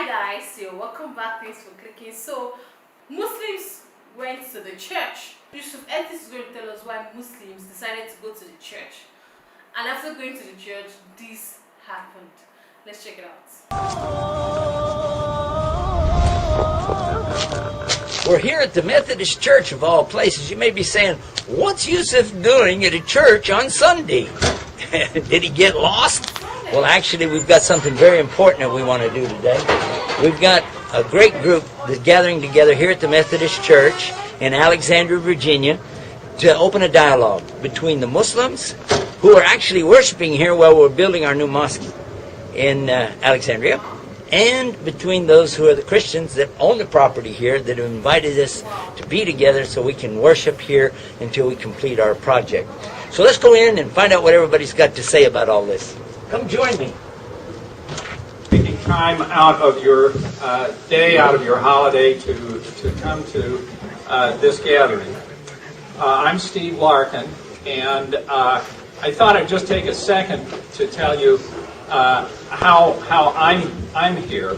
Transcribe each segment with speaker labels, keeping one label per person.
Speaker 1: guys, welcome back. Thanks for clicking. So, Muslims went to the church. Yusuf Ethis is going to tell us why Muslims decided to go to the church. And after going to the church, this happened. Let's check it out.
Speaker 2: We're here at the Methodist Church of all places. You may be saying, what's Yusuf doing at a church on Sunday? Did he get lost? Well, actually, we've got something very important that we want to do today. We've got a great group that's gathering together here at the Methodist Church in Alexandria, Virginia, to open a dialogue between the Muslims who are actually worshiping here while we're building our new mosque in Alexandria, and between those who are the Christians that own the property here that have invited us to be together so we can worship here until we complete our project. So let's go in and find out what everybody's got to say about all this. Come join me.
Speaker 3: Taking time out of your day, out of your holiday to come to this gathering. I'm Steve Larkin, and I thought I'd just take a second to tell you how I'm here.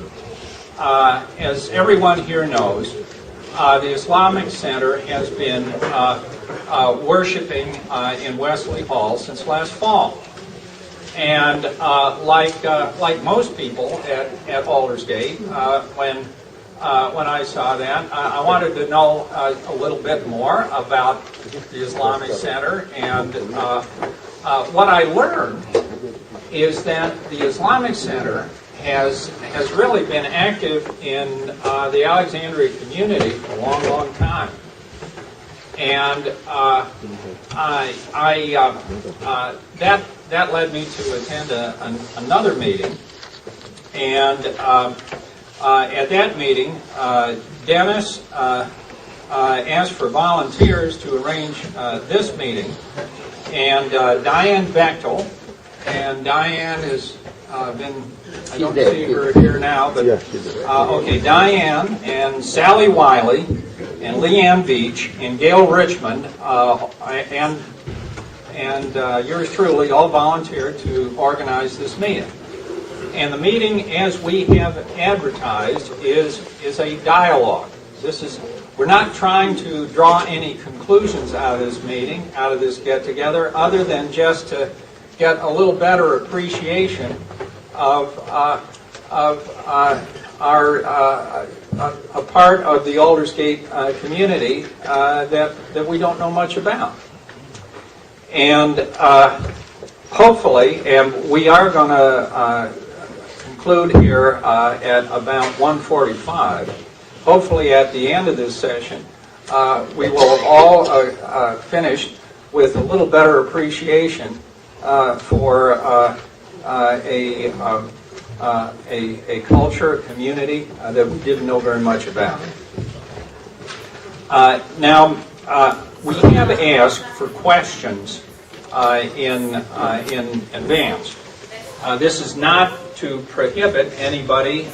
Speaker 3: As everyone here knows, the Islamic Center has been worshiping in Wesley Hall since last fall. And like most people at Aldersgate, when I saw that, I wanted to know a little bit more about the Islamic Center. And what I learned is that the Islamic Center has really been active in the Alexandria community for a long, long time. And that led me to attend another meeting. And at that meeting, Dennis asked for volunteers to arrange this meeting. And Diane Bechtel, and Diane has been, I don't see her here now, but okay, Diane and Sally Wiley and Leanne Beach and Gail Richmond and yours truly all volunteered to organize this meeting. And the meeting, as we have advertised, is a dialogue. We're not trying to draw any conclusions out of this meeting, out of this get-together, other than just to get a little better appreciation of a part of the Aldersgate community that we don't know much about. And hopefully, and we are going to conclude here at about 1:45. Hopefully at the end of this session, we will have all finished with a little better appreciation for a culture, a community that we didn't know very much about. Now, we have asked for questions in advance. This is not to prohibit anybody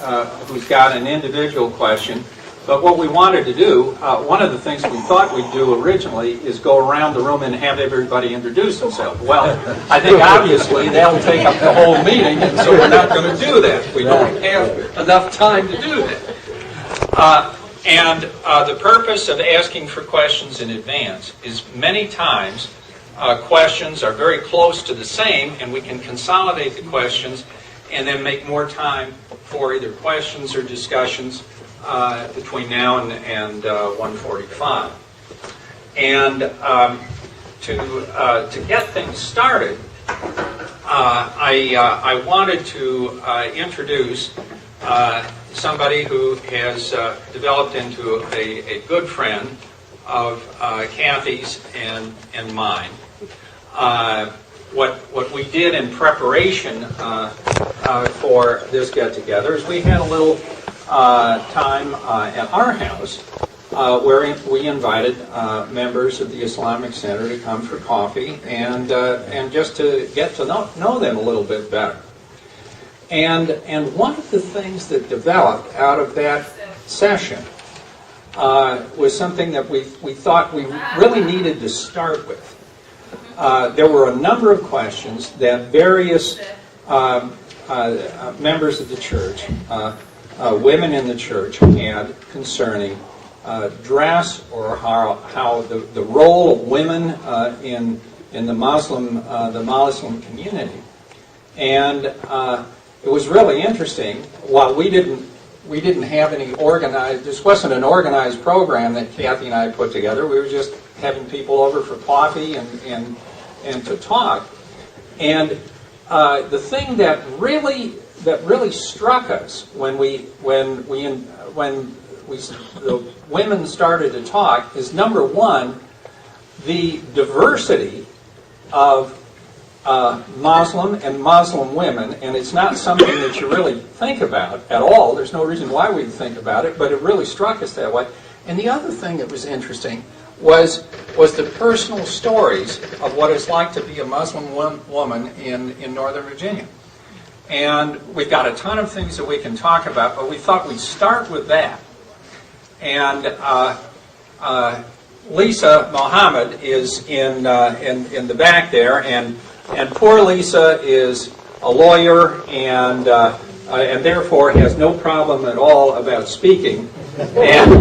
Speaker 3: who's got an individual question, but what we wanted to do, one of the things we thought we'd do originally is go around the room and have everybody introduce themselves. Well, I think obviously that'll take up the whole meeting, and so we're not going to do that. We don't have enough time to do that. And the purpose of asking for questions in advance is many times questions are very close to the same, and we can consolidate the questions and then make more time for either questions or discussions between now and 1:45. And to get things started, I wanted to introduce somebody who has developed into a good friend of Kathy's and mine. What we did in preparation for this get-together is we had a little time at our house where we invited members of the Islamic Center to come for coffee and just to get to know them a little bit better. And one of the things that developed out of that session was something that we thought we really needed to start with. There were a number of questions that various members of the church women in the church had concerning dress, or how the role of women in the Muslim community. And it was really interesting. While we didn't have any organized, this wasn't an organized program that Kathy and I put together. We were just having people over for coffee and to talk. And the thing that really struck us when the women started to talk is, number one, the diversity of Muslim and Muslim women, and it's not something that you really think about at all. There's no reason why we'd think about it, but it really struck us that way. And the other thing that was interesting was the personal stories of what it's like to be a Muslim woman in Northern Virginia. And we've got a ton of things that we can talk about, but we thought we'd start with that. And Lisa Mohammed is in the back there, and poor Lisa is a lawyer and therefore has no problem at all about speaking. And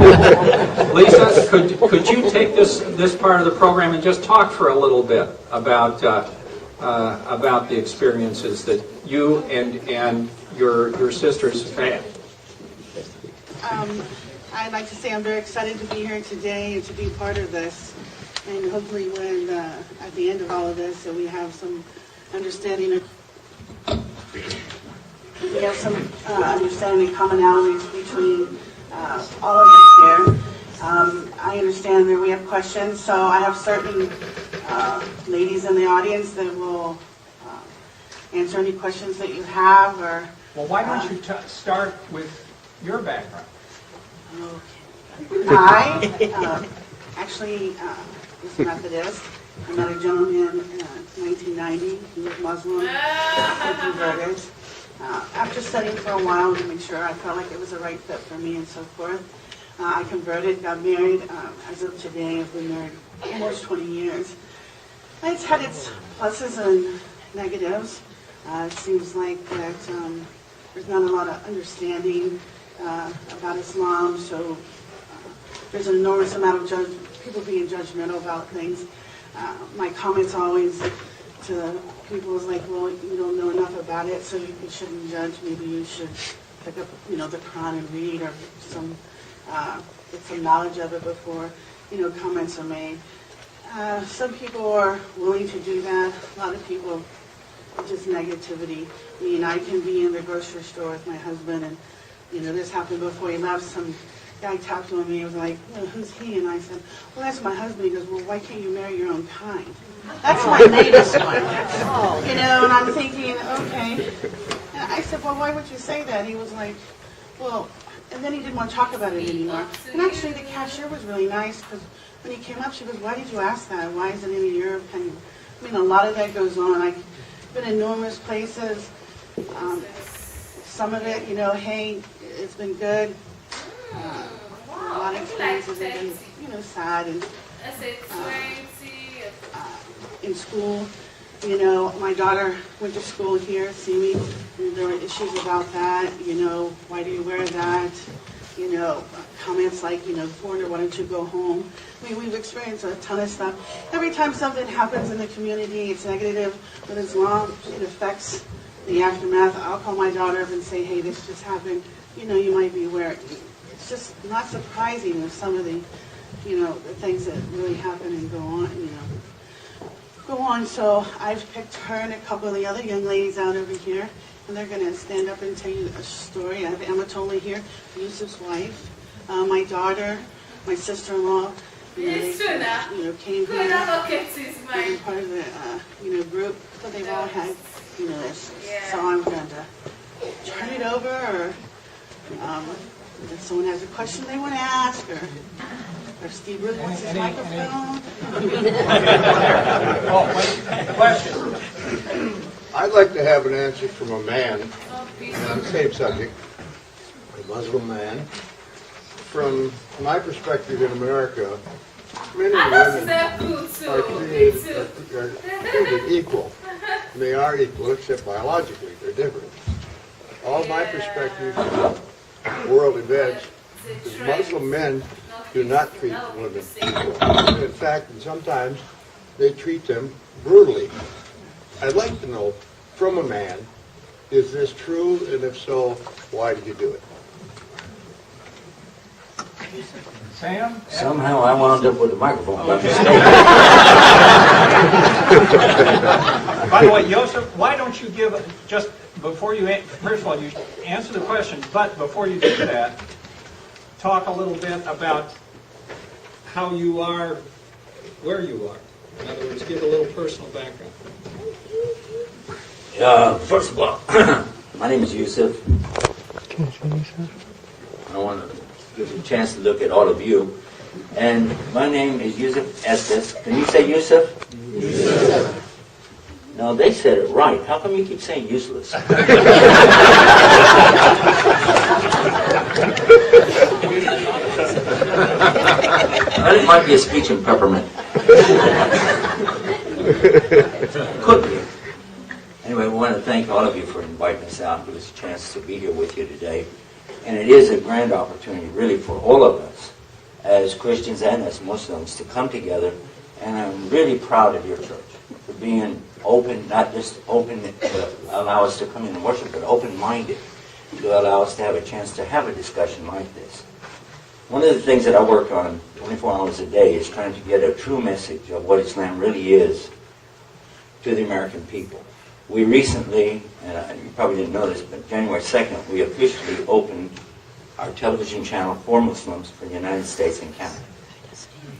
Speaker 3: Lisa, could you take this part of the program and just talk for a little bit about the experiences that you and your sisters have had?
Speaker 4: I'd like to say I'm very excited to be here today and to be part of this. And hopefully when, at the end of all of this, that we have some understanding and commonalities between all of us here. I understand that we have questions, so I have certain ladies in the audience that will answer any questions that you have. Or
Speaker 3: well, why don't you start with your background?
Speaker 4: Okay. I actually was Methodist. I met a gentleman in 1990. He was Muslim. I converted. After studying for a while to make sure I felt like it was the right fit for me and so forth, I converted, got married. As of today, I've been married almost 20 years. It's had its pluses and negatives. It seems like that there's not a lot of understanding about Islam, so there's an enormous amount of people being judgmental about things. My comments always to people is like, well, you don't know enough about it, so you shouldn't judge. Maybe you should pick up, the Quran and read, or get some knowledge of it before, comments are made. Some people are willing to do that. A lot of people, just negativity. I can be in the grocery store with my husband, and this happened before he left. Some guy tapped on me and was like, well, who's he? And I said, well, that's my husband. He goes, well, why can't you marry your own kind? That's my latest one. And I'm thinking, okay. And I said, well, why would you say that? He was like, well, and then he didn't want to talk about it anymore. And actually, the cashier was really nice, because when he came up, she goes, why did you ask that? Why is it in your opinion? A lot of that goes on. I've been in numerous places. Some of it, hey, it's been good. A lot of experiences have been, sad. And in school, my daughter went to school here, see me, and there were issues about that. Why do you wear that? Comments like, foreigner, why don't you go home? We've experienced a ton of stuff. Every time something happens in the community, it's negative, but as long as it affects the aftermath, I'll call my daughter up and say, hey, this just happened. You might be aware. It's just not surprising with some of the, the things that really happen and go on. So I've picked her and a couple of the other young ladies out over here, and they're going to stand up and tell you a story. I have Emma Tolley here, Yusuf's wife, my daughter, my sister-in-law. Came here, and part of the, group. So they've all had, this. So I'm going to turn it over, or if someone has a question they want to ask, or Steve really wants his microphone.
Speaker 3: Question.
Speaker 5: I'd like to have an answer from a man on the same subject, a Muslim man. From my perspective in America, men and women are treated equal. They are equal, except biologically, they're different. All my perspective world events is Muslim men do not treat women equal. In fact, and sometimes they treat them brutally. I'd like to know from a man, is this true? And if so, why did you do it?
Speaker 3: Sam?
Speaker 2: Somehow I wound up with a microphone by mistake.
Speaker 3: By the way, Joseph, why don't you give, just before you, first of all, you answer the question, but before you do that, talk a little bit about how you are, where you are. In other words, give a little personal background.
Speaker 2: First of all, my name is Yusuf. I want to give you a chance to look at all of you. And my name is Yusuf Estes. Can you say Yusuf? Yusuf. No, they said it right. How come you keep saying useless? Well, it might be a speech impediment. Could be. Anyway, we want to thank all of you for inviting us out and give us a chance to be here with you today. And it is a grand opportunity, really, for all of us, as Christians and as Muslims, to come together. And I'm really proud of your church for being open, not just open to allow us to come in and worship, but open-minded to allow us to have a chance to have a discussion like this. One of the things that I work on 24 hours a day is trying to get a true message of what Islam really is to the American people. We recently, and you probably didn't know this, but January 2nd, we officially opened our television channel for Muslims for the United States and Canada.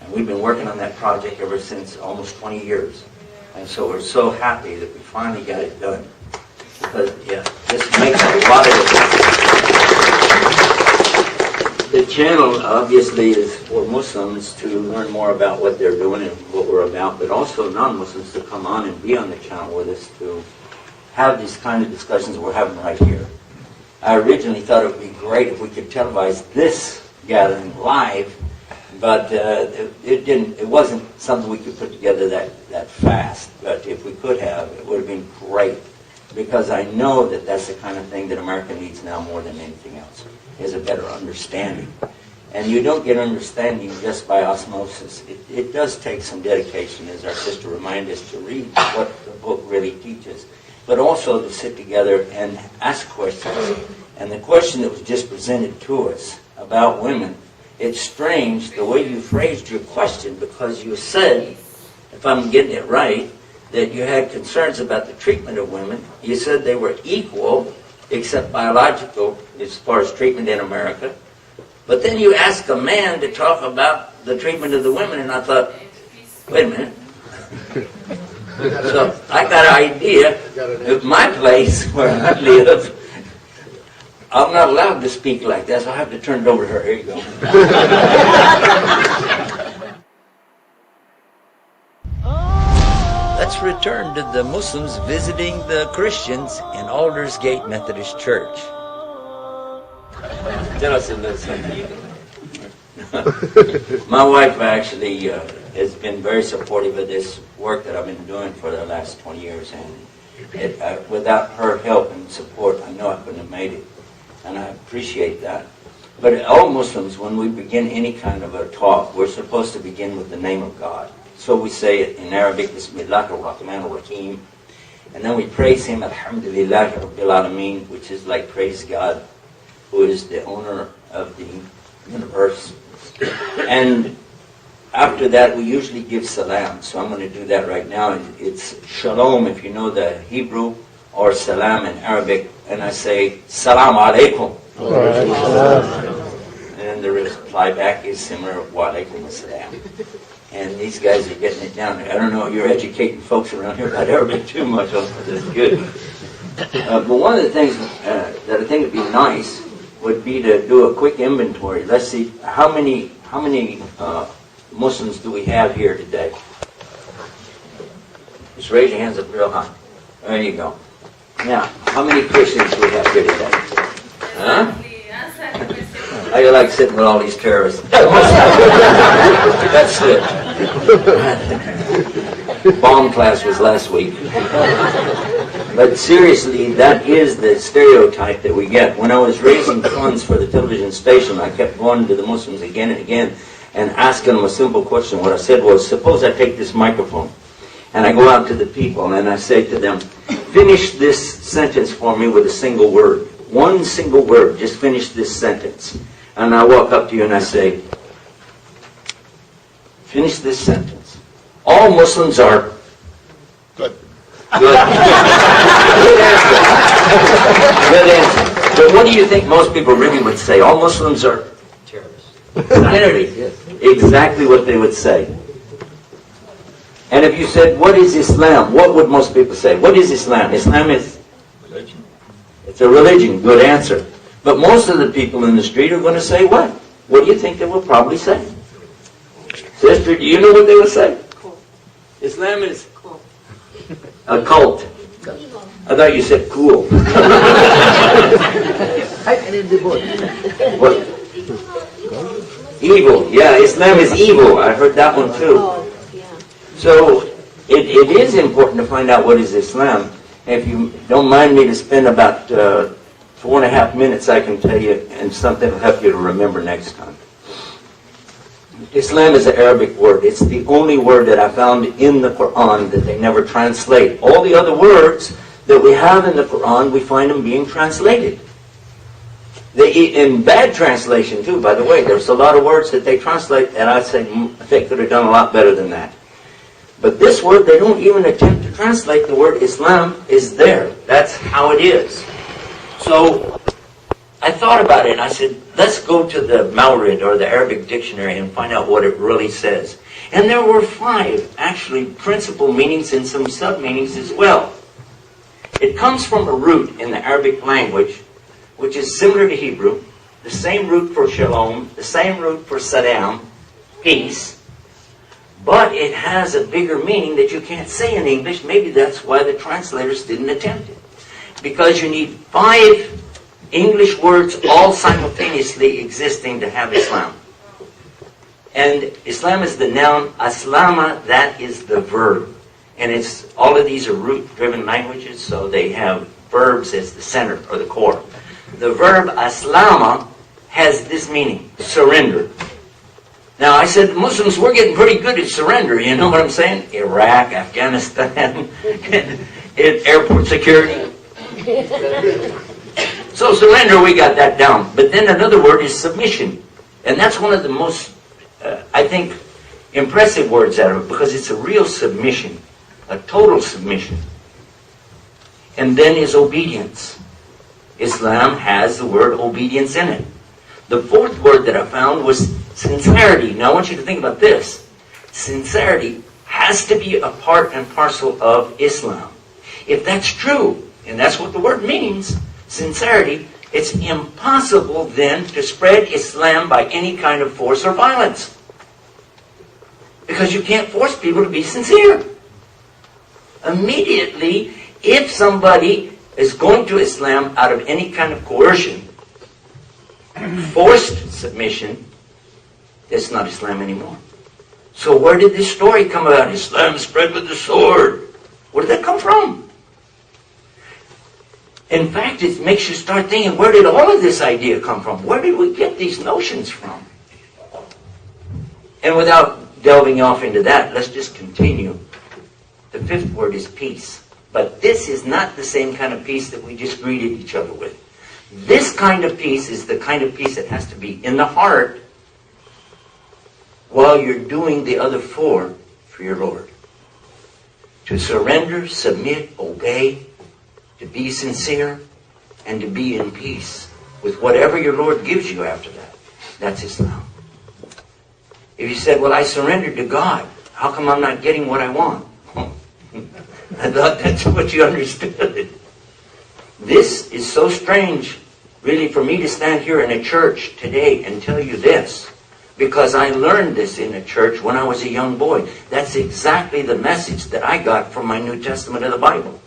Speaker 2: And we've been working on that project ever since almost 20 years. And so we're so happy that we finally got it done. Because, yeah, this makes a lot of difference. The channel, obviously, is for Muslims to learn more about what they're doing and what we're about, but also non-Muslims to come on and be on the channel with us to have these kind of discussions we're having right here. I originally thought it would be great if we could televise this gathering live, but it wasn't something we could put together that fast. But if we could have, it would have been great, because I know that that's the kind of thing that America needs now more than anything else, is a better understanding. And you don't get understanding just by osmosis. It does take some dedication, as our sister reminded us, to read what the book really teaches, but also to sit together and ask questions. And the question that was just presented to us about women, it's strange the way you phrased your question, because you said, if I'm getting it right, that you had concerns about the treatment of women. You said they were equal, except biological, as far as treatment in America. But then you ask a man to talk about the treatment of the women, and I thought, wait a minute. So I got an idea of my place where I live. I'm not allowed to speak like that, so I have to turn it over to her. Here you go. Let's return to the Muslims visiting the Christians in Aldersgate Methodist Church. Tell us a little something. My wife actually has been very supportive of this work that I've been doing for the last 20 years, and without her help and support, I know I couldn't have made it, and I appreciate that. But all Muslims, when we begin any kind of a talk, we're supposed to begin with the name of God. So we say it in Arabic, Bismillah ar-Rahman ar-Rahim, and then we praise Him, Alhamdulillah Rabbil Alameen, which is like praise God, who is the owner of the universe. And after that, we usually give salam. So I'm going to do that right now. It's shalom, if you know the Hebrew, or salam in Arabic. And I say, salam alaikum. And the reply back is similar, wa alaikum assalam. And these guys are getting it down. I don't know, you're educating folks around here about Arabic too much. That's good. But one of the things that I think would be nice would be to do a quick inventory. Let's see, how many Muslims do we have here today? Just raise your hands up real high. There you go. Now, how many Christians do we have here today? Huh? How do you like sitting with all these terrorists? That's it. Bomb class was last week. But seriously, that is the stereotype that we get. When I was raising funds for the television station, I kept going to the Muslims again and again and asking them a simple question. What I said was, suppose I take this microphone and I go out to the people and I say to them, finish this sentence for me with a single word. One single word, just finish this sentence. And I walk up to you and I say, finish this sentence. All Muslims are
Speaker 5: Good.
Speaker 2: good. Good answer. Good answer. But what do you think most people really would say? All Muslims are terrorists. Exactly what they would say. And if you said, what is Islam? What would most people say? What is Islam? Islam is religion. It's a religion. Good answer. But most of the people in the street are going to say what? What do you think they will probably say? Sister, do you know what they would say?
Speaker 1: Cool.
Speaker 2: Islam is
Speaker 1: Cool.
Speaker 2: a cult. I thought you said cool. What? Evil. Yeah, Islam is evil. I heard that one too. So it is important to find out what is Islam. If you don't mind me to spend about 4.5 minutes, I can tell you, and something will help you to remember next time. Islam is an Arabic word. It's the only word that I found in the Quran that they never translate. All the other words that we have in the Quran, we find them being translated. In bad translation too, by the way. There's a lot of words that they translate, and I say they could have done a lot better than that. But this word, they don't even attempt to translate. The word Islam is there. That's how it is. So I thought about it, and I said, let's go to the Mawrid, or the Arabic dictionary, and find out what it really says. And there were 5, actually, principal meanings and some sub-meanings as well. It comes from a root in the Arabic language, which is similar to Hebrew, the same root for shalom, the same root for salam, peace, but it has a bigger meaning that you can't say in English. Maybe that's why the translators didn't attempt it. Because you need 5 English words all simultaneously existing to have Islam. And Islam is the noun, aslama, that is the verb. And it's all of these are root-driven languages, so they have verbs as the center or the core. The verb aslama has this meaning, surrender. Now I said, Muslims, we're getting pretty good at surrender, you know what I'm saying? Iraq, Afghanistan, airport security. So surrender, we got that down. But then another word is submission. And that's one of the most, I think, impressive words out of it, because it's a real submission, a total submission. And then is obedience. Islam has the word obedience in it. The 4th word that I found was sincerity. Now I want you to think about this. Sincerity has to be a part and parcel of Islam. If that's true, and that's what the word means, sincerity, it's impossible then to spread Islam by any kind of force or violence. Because you can't force people to be sincere. Immediately, if somebody is going to Islam out of any kind of coercion, forced submission, it's not Islam anymore. So where did this story come about? Islam spread with the sword. Where did that come from? In fact, it makes you start thinking, where did all of this idea come from? Where did we get these notions from? And without delving off into that, let's just continue. The 5th word is peace. But this is not the same kind of peace that we just greeted each other with. This kind of peace is the kind of peace that has to be in the heart while you're doing the other 4 for your Lord. To surrender, submit, obey, to be sincere, and to be in peace with whatever your Lord gives you after that. That's Islam. If you said, well, I surrendered to God, how come I'm not getting what I want? I thought that's what you understood. This is so strange, really, for me to stand here in a church today and tell you this, because I learned this in a church when I was a young boy. That's exactly the message that I got from my New Testament of the Bible.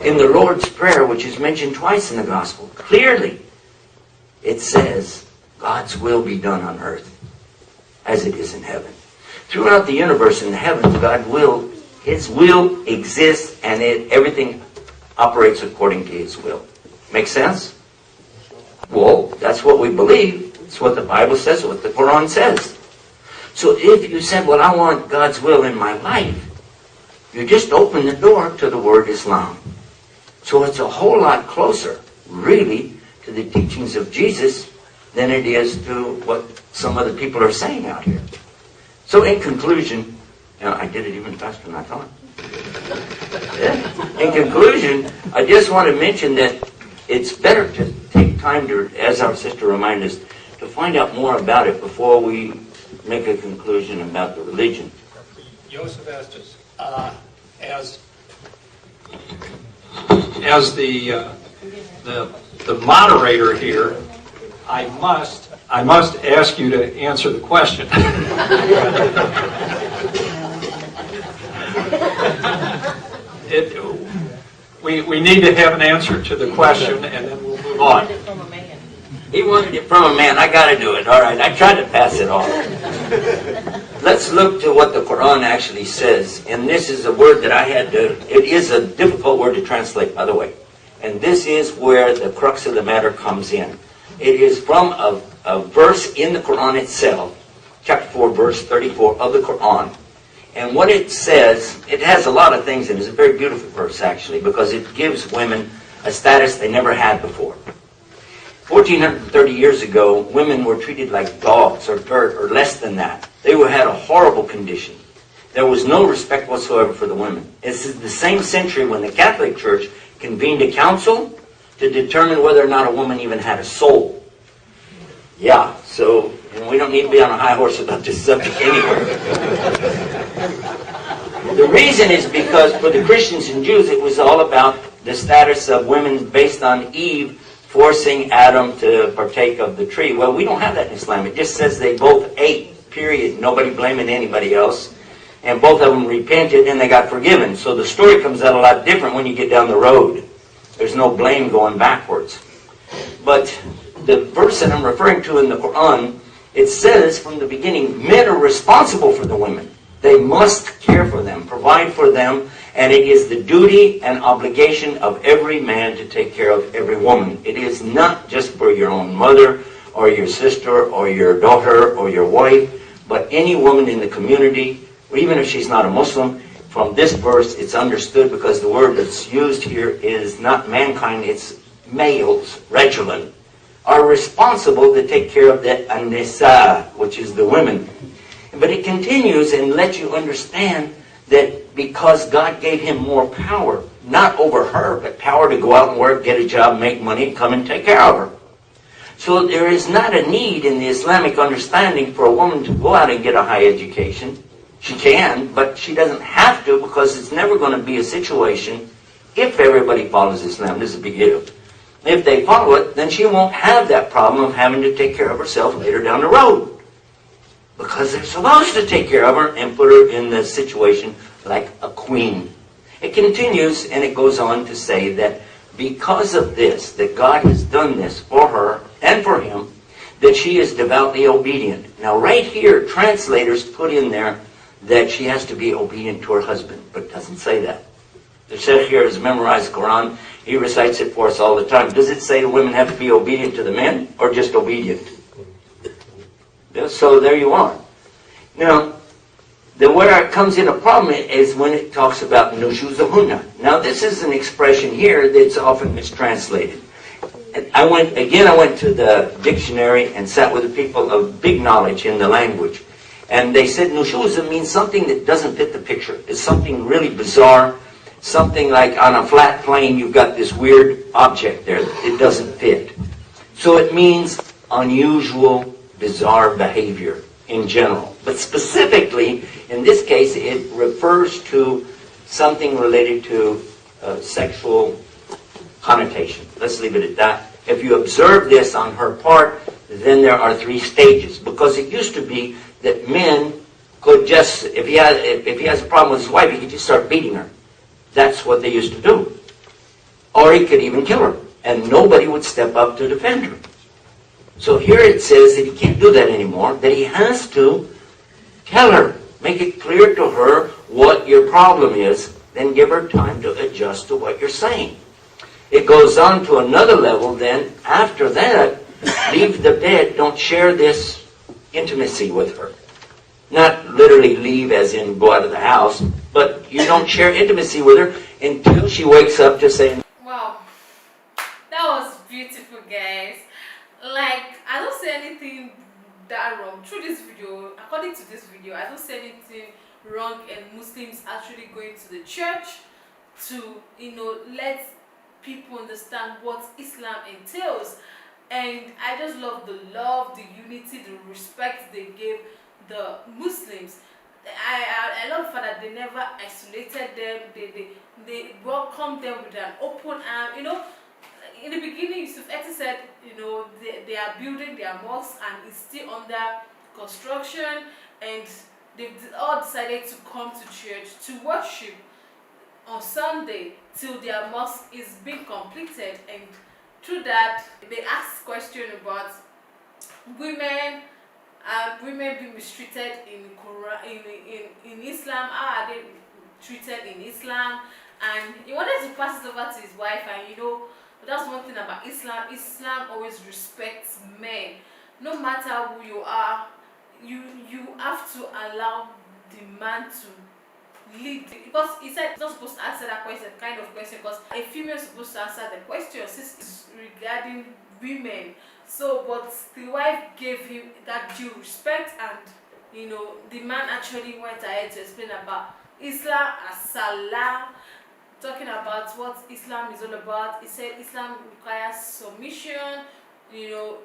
Speaker 2: In the Lord's Prayer, which is mentioned twice in the Gospel, clearly it says, God's will be done on earth as it is in heaven. Throughout the universe in the heavens, His will exists, and everything operates according to His will. Make sense? Well, that's what we believe. It's what the Bible says, what the Quran says. So if you said, well, I want God's will in my life, you just open the door to the word Islam. So it's a whole lot closer, really, to the teachings of Jesus than it is to what some other people are saying out here. So in conclusion, I did it even faster than I thought. Yeah. In conclusion, I just want to mention that it's better to take time to, as our sister reminded us, to find out more about it before we make a conclusion about the religion.
Speaker 3: Joseph Estes, as the moderator here, I must ask you to answer the question. We need to have an answer to the question, and then we'll move on.
Speaker 2: He wanted it from a man. I got to do it. All right. I tried to pass it off. Let's look to what the Quran actually says. And this is a word that I had to... It is a difficult word to translate, by the way. And this is where the crux of the matter comes in. It is from a verse in the Quran itself, chapter 4, verse 34 of the Quran. And what it says, it has a lot of things in it. It's a very beautiful verse, actually, because it gives women a status they never had before. 1,430 years ago, women were treated like dogs or dirt or less than that. They had a horrible condition. There was no respect whatsoever for the women. It's the same century when the Catholic Church convened a council to determine whether or not a woman even had a soul. Yeah, so we don't need to be on a high horse about this subject anyway. The reason is because for the Christians and Jews, it was all about the status of women based on Eve forcing Adam to partake of the tree. Well, we don't have that in Islam. It just says they both ate, period. Nobody blaming anybody else. And both of them repented and they got forgiven. So the story comes out a lot different when you get down the road. There's no blame going backwards. But the verse that I'm referring to in the Quran, it says from the beginning, men are responsible for the women. They must care for them, provide for them, and it is the duty and obligation of every man to take care of every woman. It is not just for your own mother or your sister or your daughter or your wife, but any woman in the community, or even if she's not a Muslim. From this verse, it's understood because the word that's used here is not mankind, it's males, Rajulun, are responsible to take care of the an-nisa, which is the women. But it continues and lets you understand that because God gave him more power, not over her, but power to go out and work, get a job, make money, come and take care of her. So there is not a need in the Islamic understanding for a woman to go out and get a high education. She can, but she doesn't have to, because it's never going to be a situation, if everybody follows Islam, this is a big if. If they follow it, then she won't have that problem of having to take care of herself later down the road. Because they're supposed to take care of her and put her in the situation like a queen. It continues and it goes on to say that because of this, that God has done this for her and for him, that she is devoutly obedient. Now right here, translators put in there that she has to be obedient to her husband, but it doesn't say that. The Sheikh here has memorized the Quran. He recites it for us all the time. Does it say the women have to be obedient to the men or just obedient? So there you are. Now, where it comes in a problem is when it talks about nushuzahunna. Now, this is an expression here that's often mistranslated. I went to the dictionary and sat with the people of big knowledge in the language. And they said nushuzah means something that doesn't fit the picture. It's something really bizarre. Something like on a flat plane, you've got this weird object there. It doesn't fit. So it means unusual, bizarre behavior in general. But specifically, in this case, it refers to something related to sexual connotation. Let's leave it at that. If you observe this on her part, then there are 3 stages. Because it used to be that men could just, if he has a problem with his wife, he could just start beating her. That's what they used to do. Or he could even kill her. And nobody would step up to defend her. So here it says that he can't do that anymore, that he has to tell her, make it clear to her what your problem is, then give her time to adjust to what you're saying. It goes on to another level then. After that, leave the bed, don't share this intimacy with her. Not literally leave as in go out of the house, but you don't share intimacy with her until she wakes up to say,
Speaker 1: Wow, that was beautiful, guys. Like, I don't say anything that wrong through this video. According to this video, I don't say anything wrong in Muslims actually going to the church to, let people understand what Islam entails. And I just love the love, the unity, the respect they gave the Muslims. I love the fact that they never isolated them. They welcomed them with an open arm. In the beginning, Yusuf Eti said, they are building their mosque and it's still under construction, and they've all decided to come to church to worship on Sunday till their mosque is being completed. And through that, they asked question about women. Women being mistreated in Quran, in Islam. How are they treated in Islam? And he wanted to pass it over to his wife. And that's one thing about Islam. Islam always respects men. No matter who you are, you have to allow the man to lead, because he said he's not supposed to answer that kind of question, because a female is supposed to answer the question since regarding women. So, but the wife gave him that due respect, and the man actually went ahead to explain about Islam as Salah, talking about what Islam is all about. He said Islam requires submission,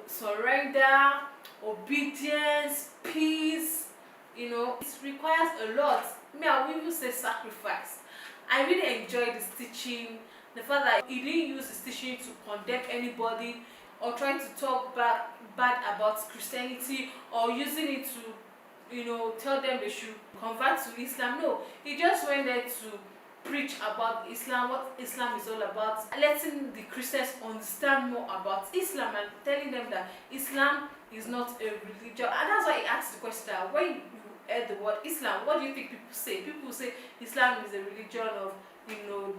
Speaker 1: surrender, obedience, peace. It requires a lot. I will even say sacrifice. I really enjoyed this teaching. The fact that he didn't use this teaching to condemn anybody or trying to talk bad about Christianity, or using it to tell them they should convert to Islam. No, he just went there to preach about Islam, what Islam is all about, letting the Christians understand more about Islam, and telling them that Islam is not a religion. And that's why he asked the question that when you heard the word Islam, what do you think people say? People say Islam is a religion of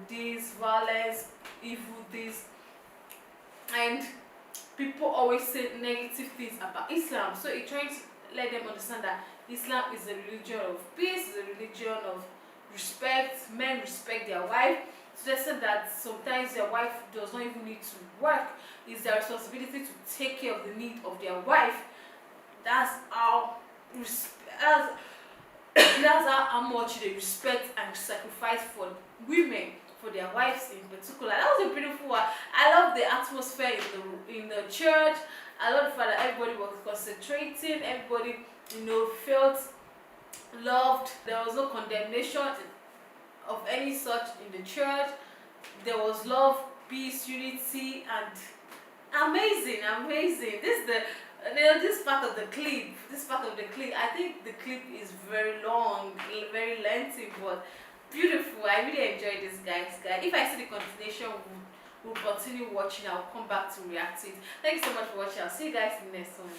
Speaker 1: this violence, evil, this, and people always say negative things about Islam. So he tries to let them understand that Islam is a religion of peace, is a religion of respect. Men respect their wife, so they said that sometimes their wife does not even need to work. It's their responsibility to take care of the need of their wife. That's how how much they respect and sacrifice for women, for their wives in particular. That was a beautiful one. I love the atmosphere in the church. I love the fact that everybody was concentrating, everybody felt loved. There was no condemnation of any such in the church. There was love, peace, unity, and amazing. This part of the clip, I think the clip is very long, very lengthy, but beautiful. I really enjoyed this, guys. If I see the continuation, we'll continue watching. I'll come back to react to it. Thank you so much for watching. I'll see you guys in the next one.